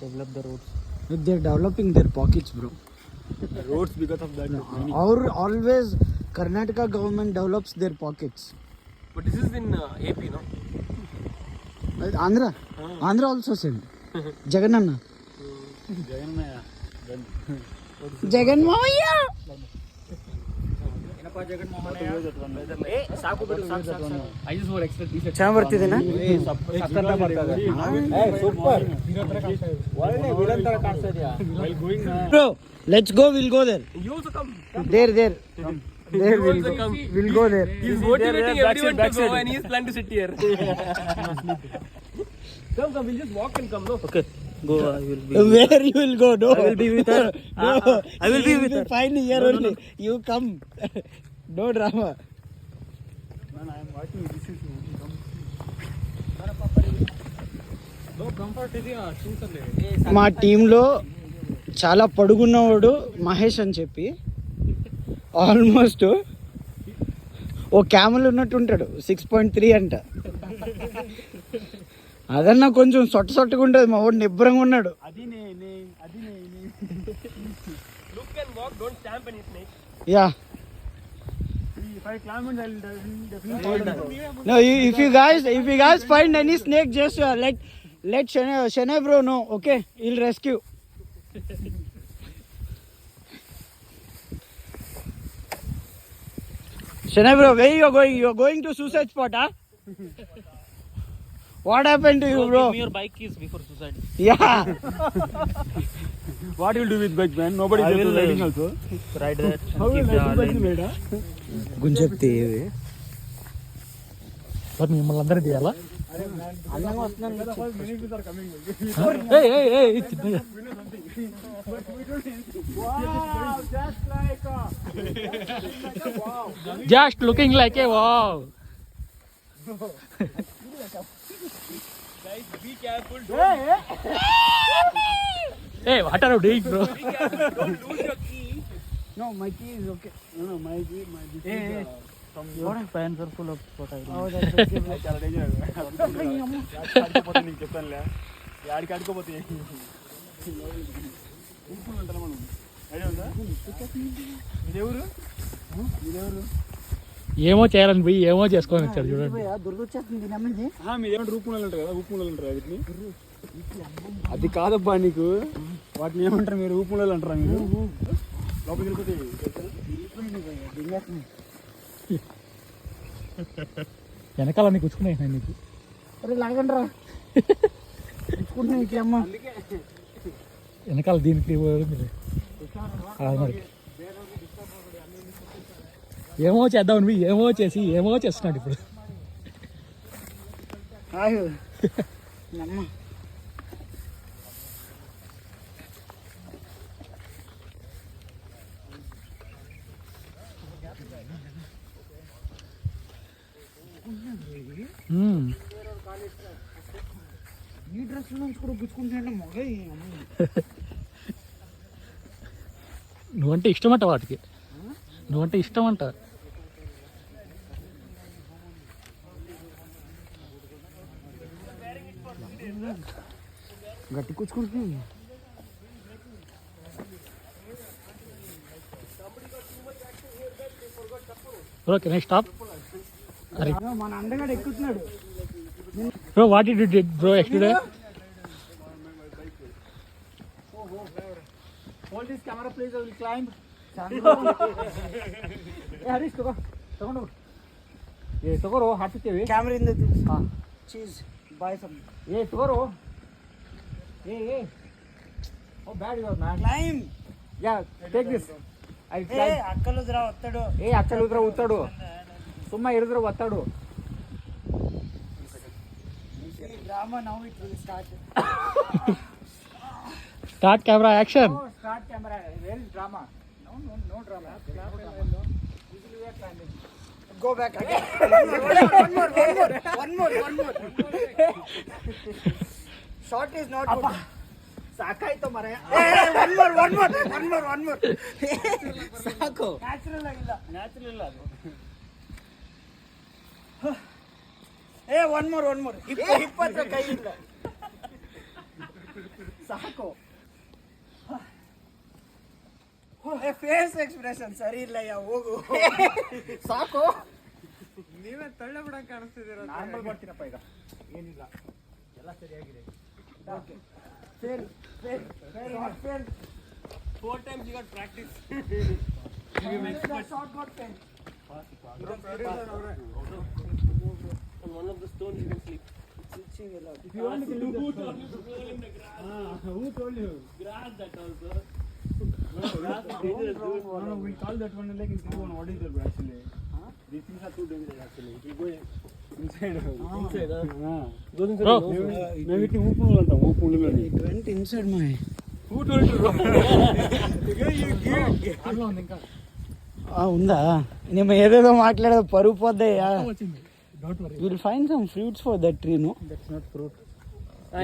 develop the roads. They're developing their pockets, bro. Roads because of that. Our always Karnataka government develops their pockets. But this is in AP, no? Andhra. Andhra also same. Jagananna. Jagan Mavaya. I just want extra t-shirt. ಚೆನ್ನಾಗಿ ಬರ್ತಿದ್ದೀನಾ? Bro, let's go. We'll go there. You also come. There. There we'll go. We'll go there. He's motivating everyone to go and he's planning to sit here. Come, we'll just walk and come, no? Okay. Go, I will be. Where you will go? No. I will be with her. No. I will be with her. Fine here only. No. You come. No drama. Man, I am watching this is. No comfort is shoes. మా టీంలో చాలా పొడుగున్నవాడు మహేష్ అని చెప్పి almost ఓ camel ఉన్నట్టు ఉంటాడు 6.3 అంట. అదన్నా కొంచెం సొట్టగా ఉంటుంది. మా వాడు నిబ్బరంగా ఉన్నాడు. Look and walk, don't stamp any snake. Yeah. If I climb and I'll definitely. No, if you guys find any snake, just let Shanay bro know. Okay, he'll rescue. Shanay bro, where you are going? You are going to suicide spot, huh? What happened to you, bro? Give me your bike keys before suicide. Yeah. What will do with bike, man? Nobody is riding also. Ride that. How will bike made? గుంజెత్తి But మిమ్మల్ని అందరూ తీయాలా? అన్నంగా వస్తున్నాను. Just looking like a wow. Guys, be careful. Hey, what are you doing, bro? Be careful. Don't lose your key. No, my key is okay. No, my key. From your pants are full of what I do. Oh, that's okay. చాలా danger. ఆడుకోపోతే నీకు చెప్తానులే. ఆడికి ఆడుకోపోతే ఊపులు అంటారా మనం. Idea ఉందా? మీరెవరు? ఏమో చేయాలని పోయి ఏమో చేసుకొని వచ్చాడు చూడండి. దుర్గొచ్చేస్తుంది నమ్మింది. మీరేమంటే రూపులు అంటారు కదా, ఊపులు అంటారు వీటిని. అది కాదబ్బా నీకు. వాటిని ఏమంటారు మీరు? ఊపులు అంటారా మీరు? లోపలికి వెళ్ళిపోతే వెనకాల నీకు కూర్చుకున్నాయి నీకు. అరే లాగండి రా. కూర్చుకుంటున్నా నీకు అమ్మ. వెనకాల దీనికి మరి ఏమో చేద్దామని పోయి ఏమో చేసి ఏమో చేస్తున్నాడు ఇప్పుడు. అమ్మ ఈ డ్రెస్ నుంచి కూడా గుచ్చుకుంటానంటే మొగ. నువ్వంటే ఇష్టం అంట వాటికి. నువ్వంటే ఇష్టం అంట. గట్టి కూర్చుకుంటున్నాను. Bro, can I stop? మన అండగాడు ఎక్కుతున్నాడు. Bro, what did you did, bro, yesterday? Hold this camera, please. I will climb. Harish, ತಗೊಂಡು ತಗೋರು ಹಾಕ್ತೇವೆ. ಕ್ಯಾಮ್ರಾ ಇಂದ ಚೀಸ್ ಬಾಯ್ ಸಮ್. ತಗೋರು. Oh, bad you are, man. Climb. Yeah, take this. I climb. అక్కలుద్రా వస్తాడు. అక్కలుద్రా వస్తాడు. సుమ్మ ఎడుద్రా వస్తాడు. Drama now it will start. Start camera action. Oh, start camera. Where is drama? No drama. Usually we are climbing. Go back again. One more. Shot is not good. ಸಾಕಾಯ್ತು ಮರ. One more. ಸಾಕು. Natural ಆಗಿಲ್ಲ ಅದು. One more hip ಹತ್ರ ಕೈ ಇಲ್ಲ. ಸಾಕು. Face expression ಸರಿ ಇಲ್ಲ ಹೋಗು. ಸಾಕು. ನೀವೇ ತಳ್ಳ ಬಿಡಂಗ್ ಕಾಣಿಸ್ತಿದ್ದೀರ. ನಾರ್ಮಲ್ ಮಾಡ್ತೀನಪ್ಪ ಈಗ, ಏನಿಲ್ಲ, ಎಲ್ಲ ಸರಿಯಾಗಿದೆ. Okay, fail fail fail not fail. 4 times you got practice. Shot got fail. On one of the stones you can sleep. If you want to kill who told you to roll in the grass? Who told you? Grass that also. No, we call that one like in Trivandrum. What is that actually? These things are too dangerous actually. It will go inside. Inside, Goes inside. Bro, మేము వీటిని ఊపులు అంటాం. ఊపులు అని. It went inside my. Who told you? అట్లా ఉంది ఇంకా. ఉందా? నేను ఏదేదో మాట్లాడేది పరుగు పోద్దయ్యా. Don't worry. We'll find some fruits for that tree, no? That's not fruit.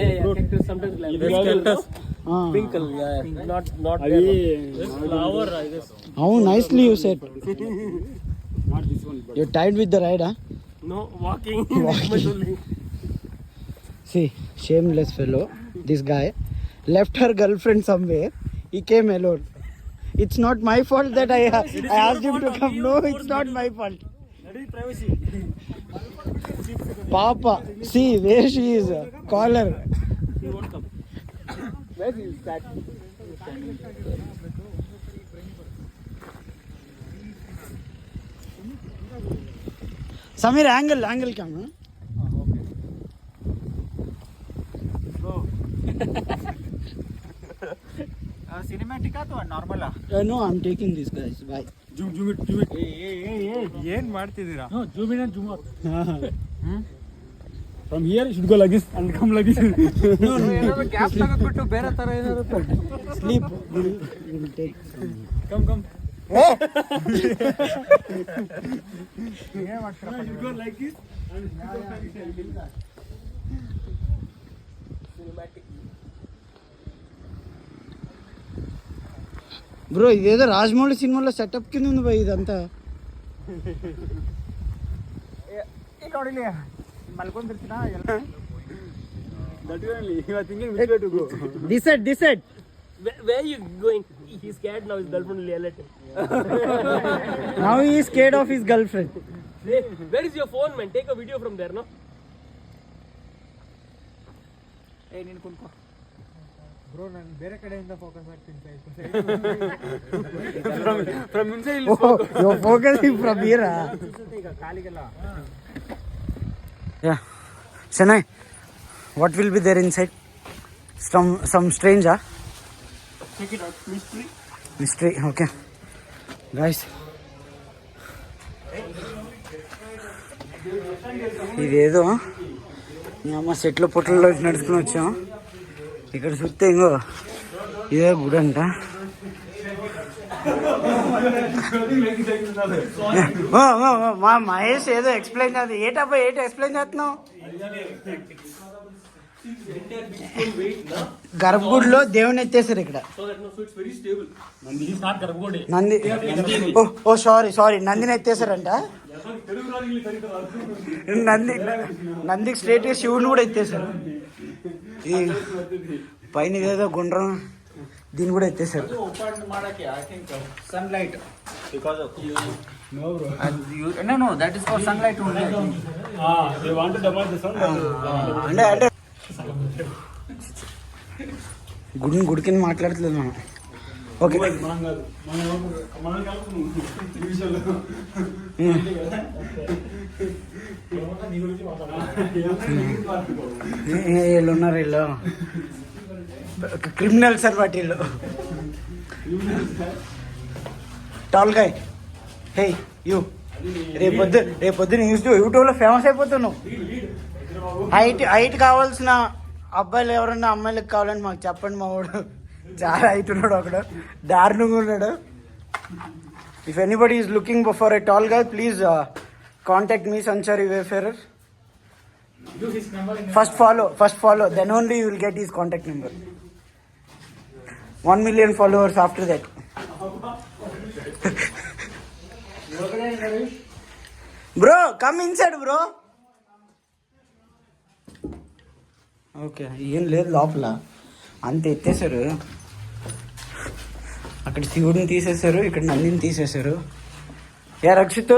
Yeah. Cactus sometimes like this cactus. Pinkle, yeah. Not అది this flower, I guess. How nicely you said. not this one. But You're tired with the ride, huh? No, walking. Only. See, shameless fellow. This guy left her girlfriend somewhere. He came alone. It's not my fault that I asked him to come. No, it's not my fault. That is privacy. Papa, see where she is. Call her. He won't come. where is that? Samir, angle come. Huh? Cinematic ಅಥವಾ normal? No, I'm taking this, guys. Bye. Zoom it. ಏನ್ ಮಾಡ್ತಿದ್ದೀರಾ? No, zoom in and zoom out. From here it should go like this and come like this. No, ಏನಾದ್ರು gap ತಗೊಂಡ್ಬಿಟ್ಟು ಬೇರೆ ತರ ಏನಾದ್ರು Sleep. We'll take. come. You should go like this and it should go like this. Cinematic. Bro ఇదేదో రాజమౌళి సినిమాలో setup కింద ఉంది భయ్ ఇదంతా. ನೋಡಿಲಿ ಮಲ್ಕೊಂಡಿರ್ತೀನ ಎಲ್ಲ. That way only. You are thinking which way to go. This side. Where you going? He's scared now. His girlfriend will yell at him. Now he is scared of his girlfriend. Hey, where is your phone, man? Take a video from there, no? ಏ ನೀನು ಕುಂತ್ಕೋ. Bro, ನಾನು ಬೇರೆ ಕಡೆಯಿಂದ focus ಮಾಡ್ತೀನಿ. From inside. Oh, you're focusing from here. ಈಗ ಕಾಲಿಗೆಲ್ಲ. Yeah. Chennai, what will be there inside? Some stranger? Check it out. Mystery, okay. Guys. ఇదేదో మీ అమ్మ చెట్ల పొట్టల్లో నడుచుకుని వచ్చాం. ఇక్కడ చూస్తే ఇంకో ఇదే గుడి అంట. మా మహేష్ ఏదో ఎక్స్ప్లెయిన్ చేస్తా. ఏంటి ఎక్స్ప్లెయిన్ చేస్తున్నావు? గర్భగుడిలో దేవుని ఎత్తేసారు ఇక్కడ. నంది ఓ సారీ నందిని ఎత్తేసారంట. నందికి స్ట్రేట్ గా శివుని కూడా ఎత్తేసారు. ఈ పైన ఏదో గుండ్రం దీన్ని కూడా ఎత్తేసారు. Sunlight No, bro. no that is for sunlight only. They want to demolish the sun. అంటే గుడికి మాట్లాడట్లేదు మనం. ఓకే మనం కాదు. మనం కలుపుతున్నాం ఈ విషయంలో. వీళ్ళు ఉన్నారు, వీళ్ళు క్రిమినల్స్ అనమాట వీళ్ళు. టాల్ గాయ్, హే యూ, రేపొద్దున యూట్యూబ్లో ఫేమస్ అయిపోతున్నావు. హైట్ కావాల్సిన అబ్బాయిలు ఎవరన్నా అమ్మాయిలకు కావాలని మాకు చెప్పండి. మా వాడు చాలా హైట్ ఉన్నాడు, ఒకడు దారుణంగా ఉన్నాడు. If anybody is looking for a tall guy, please contact me, Sanchari wayfarer. First follow, then only you will get his contact number. 1 million followers after that. Bro, come inside, bro. Okay, ఏం లేదు లోపల. అంత ఎత్తేసారు. అక్కడ శివుడిని తీసేశారు, ఇక్కడ నందిని తీసేశారు. Yeah Rakshit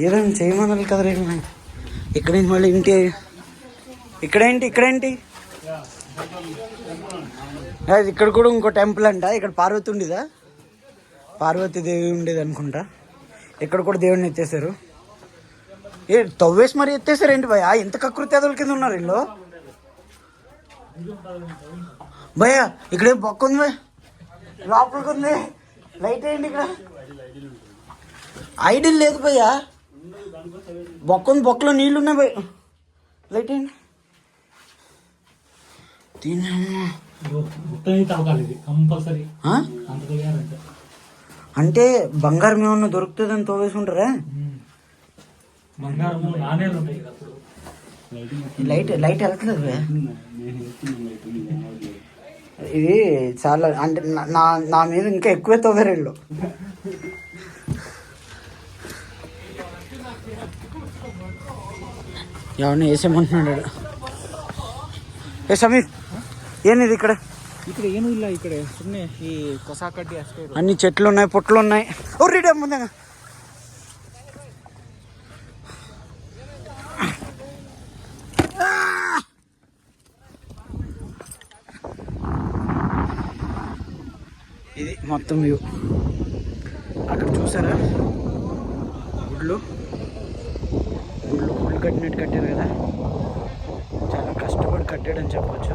ఏదైనా చేయమన్నారు కదా. ఇక్కడేంటి మళ్ళీ ఇంటి ఇక్కడేంటి ఇక్కడ కూడా ఇంకో టెంపుల్ అంట. ఇక్కడ పార్వతి ఉండేదా, పార్వతీ దేవి ఉండేది అనుకుంటా. ఇక్కడ కూడా దేవుడిని ఎత్తేసారు. తవ్వేసి మరి ఎత్తేసారు ఏంటి భయ? ఎంత కకృతి అదుల కింద ఉన్నారు వీళ్ళు. భయ ఇక్కడే బొక్క ఉంది భయ, లోపలికి ఉంది. లైట్ వేయండి. ఇక్కడ ఐడిల్ లేదు భయ్య, బొక్క ఉంది. బొక్కలో నీళ్ళు ఉన్నాయి భయ, లైట్ వేయండి. అంటే బంగారం ఏమన్నా దొరుకుతుందని తోవేసుకుంటారా? లైట్ వెళ్తలేదు భయ. ఇది చాలా అంటే నా మీద ఇంకా ఎక్కువే తవ్వారు వీళ్ళు. ఎవరిని వేసేమంటున్నాడు. ఏ సమీర్ ఏంది ఇక్కడ? ఇక్కడ ಏನು ಇಲ್ಲ. ಈ ಕಡೆ ಸುಮ್ಮನೆ ಈ ಕಸ ಕಡ್ಡಿ ಅಷ್ಟೇ. అన్ని చెట్లు ఉన్నాయి, పుట్లు ఉన్నాయి. ఓ రీడే ముందే ఇది మొత్తం వ్యూ. అక్కడ చూసారా గుళ్ళు కట్టినట్టు కట్టారు కదా. చాలా కష్టపడి కట్టాడని చెప్పొచ్చు.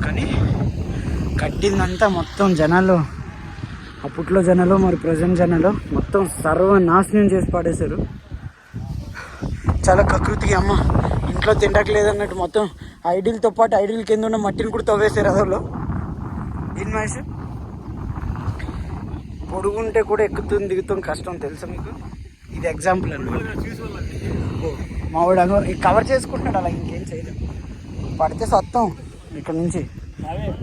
కానీ కట్టిందంతా మొత్తం జనాలు, అప్పట్లో జనాలు మరి ప్రజెంట్ జనాలు మొత్తం సర్వనాశనం చేసి పాడేశారు. చాలా కకృతికి అమ్మ ఇంట్లో తింటట్లేదన్నట్టు మొత్తం ఐడిల్తో పాటు ఐడిల్ కింద ఉన్న మట్టిని కూడా తవ్వేశారు అదోళ్ళు. ఏం మహేష్, పొడుగుంటే కూడా ఎక్కుతుంది దిగుతాం కష్టం తెలుసా మీకు? ఇది ఎగ్జాంపుల్ అన్నమాట. మావాడు కవర్ చేసుకుంటున్నాడు, అలా ఇంకేం చేయలేదు. పడితే సత్తం ఇక్కడ నుంచి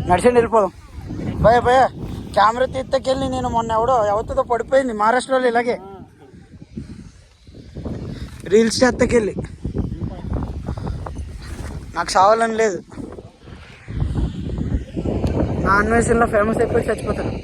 నడిచండి వెళ్ళిపోదాం. భయ కెమెరా తీత్తకెళ్ళి నేను మొన్న ఎవరితో పడిపోయింది మహారాష్ట్రలో ఇలాగే రీల్స్ చేత్తకెళ్ళి. నాకు సావాలని లేదు, నా అన్వేషణలో ఫేమస్ అయిపోయి చచ్చిపోతాను.